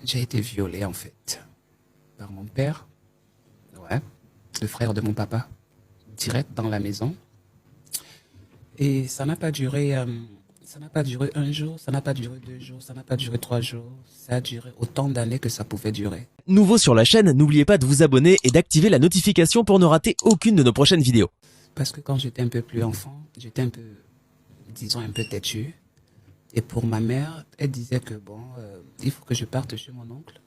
J'ai été violée en fait par mon père, ouais, le frère de mon papa, direct dans la maison. Et ça n'a pas duré un jour, ça n'a pas duré 2 jours, ça n'a pas duré 3 jours. Ça a duré autant d'années que ça pouvait durer. Nouveau sur la chaîne, n'oubliez pas de vous abonner et d'activer la notification pour ne rater aucune de nos prochaines vidéos. Parce que quand j'étais un peu plus enfant, j'étais un peu, disons, un peu têtu. Et pour ma mère, elle disait que bon, il faut que je parte chez mon oncle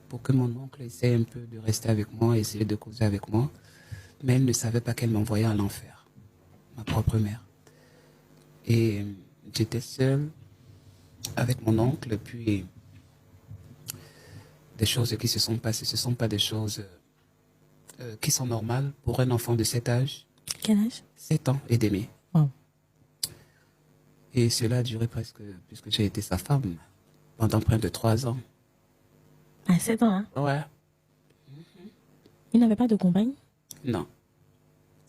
pour que mon oncle essaie un peu de rester avec moi, essayer de causer avec moi. Mais elle ne savait pas qu'elle m'envoyait à l'enfer, ma propre mère. Et j'étais seul avec mon oncle, puis des choses qui se sont passées, ce ne sont pas des choses qui sont normales pour un enfant de cet âge. Quel âge? 7 ans et demi. Wow. Et cela a duré presque, puisque j'ai été sa femme, pendant près de 3 ans. À 7 ans, hein? Ouais. Il n'avait pas de compagne? Non.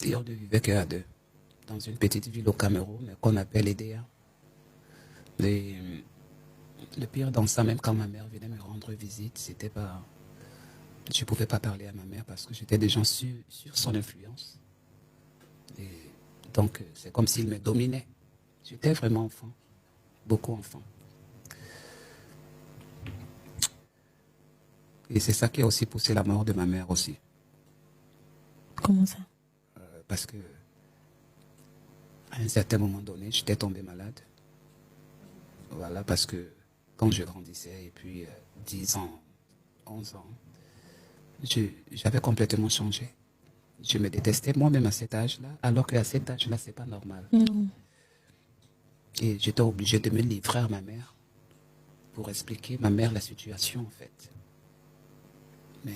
Et on ne vivait qu'à deux, dans une petite ville au Cameroun, qu'on appelle Edea. Et le pire dans ça, même quand ma mère venait me rendre visite, c'était pas... Je ne pouvais pas parler à ma mère parce que j'étais déjà sur son influence. Et donc, c'est comme s'il me dominait. J'étais vraiment enfant, beaucoup enfant. Et c'est ça qui a aussi poussé la mort de ma mère aussi. Comment ça? Parce que, à un certain moment donné, j'étais tombé malade. Voilà, parce que quand je grandissais, et puis 10 ans, 11 ans, j'avais complètement changé. Je me détestais moi-même à cet âge-là, alors qu'à cet âge-là, c'est pas normal. Et j'étais obligé de me livrer à ma mère pour expliquer à ma mère la situation, en fait. Mais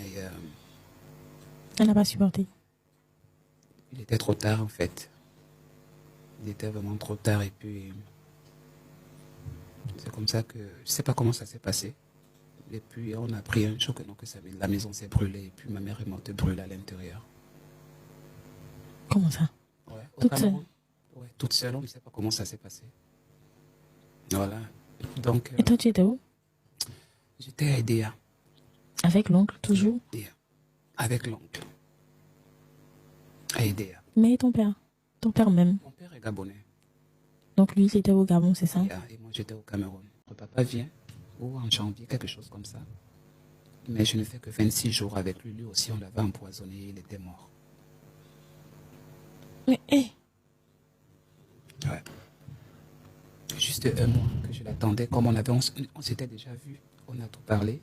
Elle n'a pas supporté. il était trop tard, en fait. Il était vraiment trop tard, et puis c'est comme ça que... Je ne sais pas comment ça s'est passé. Et puis on a pris un choc, donc la maison s'est brûlée, et puis ma mère est morte brûlée à l'intérieur. Comment ça? Ouais, au Toute seule? Cameroun. Ouais, toute seule, on ne sait pas comment ça s'est passé. Voilà. Donc, Et toi, tu étais où? j'étais à Edea. Avec l'oncle, toujours? Edea. Avec l'oncle. À Edea. Mais ton père? Ton père même? Mon père est gabonais. Donc lui, il était au Gabon, c'est ça? Et moi, j'étais au Cameroun. Mon papa vient, ou en janvier, quelque chose comme ça. Mais je ne fais que 26 jours avec lui. Lui aussi, on l'avait empoisonné, il était mort. Mais, hé! Ouais. Juste un mois que je l'attendais, comme on s'était déjà vu, on a tout parlé.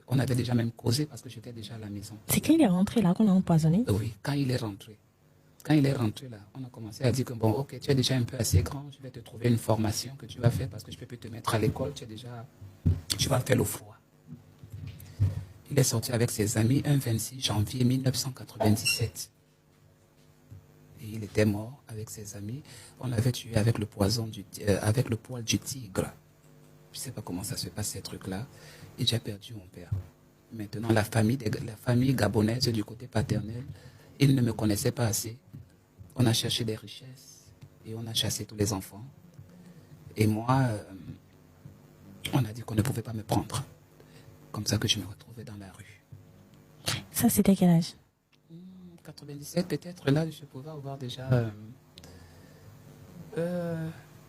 On avait déjà même causé parce que j'étais déjà à la maison. C'est quand il est rentré là qu'on a empoisonné? Oui, quand il est rentré. Quand il est rentré là, on a commencé à dire que bon, ok, tu es déjà un peu assez grand, je vais te trouver une formation que tu vas faire parce que je ne peux plus te mettre à l'école, tu vas faire le froid. Il est sorti avec ses amis un 26 janvier 1997. Et il était mort avec ses amis. On l'avait tué avec le avec le poil du tigre. Je ne sais pas comment ça se passe ces trucs-là. Et j'ai perdu mon père. Maintenant, la famille gabonaise du côté paternel, ils ne me connaissaient pas assez. On a cherché des richesses et on a chassé tous les enfants. Et moi, on a dit qu'on ne pouvait pas me prendre. Comme ça que je me retrouvais dans la rue. Ça, c'était quel âge? 97 peut-être, là je pouvais avoir déjà,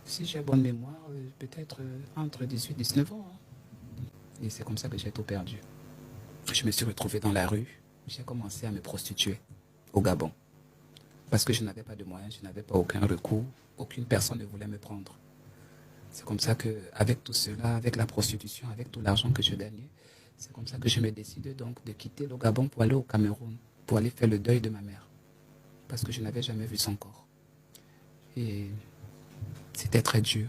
si j'ai bonne mémoire, peut-être entre 18 et 19 ans. Hein. Et c'est comme ça que j'ai tout perdu. Je me suis retrouvé dans la rue, j'ai commencé à me prostituer au Gabon. Parce que je n'avais pas de moyens, je n'avais pas aucun recours, aucune personne ne voulait me prendre. C'est comme ça qu'avec tout cela, avec la prostitution, avec tout l'argent que je gagnais, c'est comme ça que je me décide donc de quitter le Gabon pour aller au Cameroun, pour aller faire le deuil de ma mère. Parce que je n'avais jamais vu son corps. Et c'était très dur.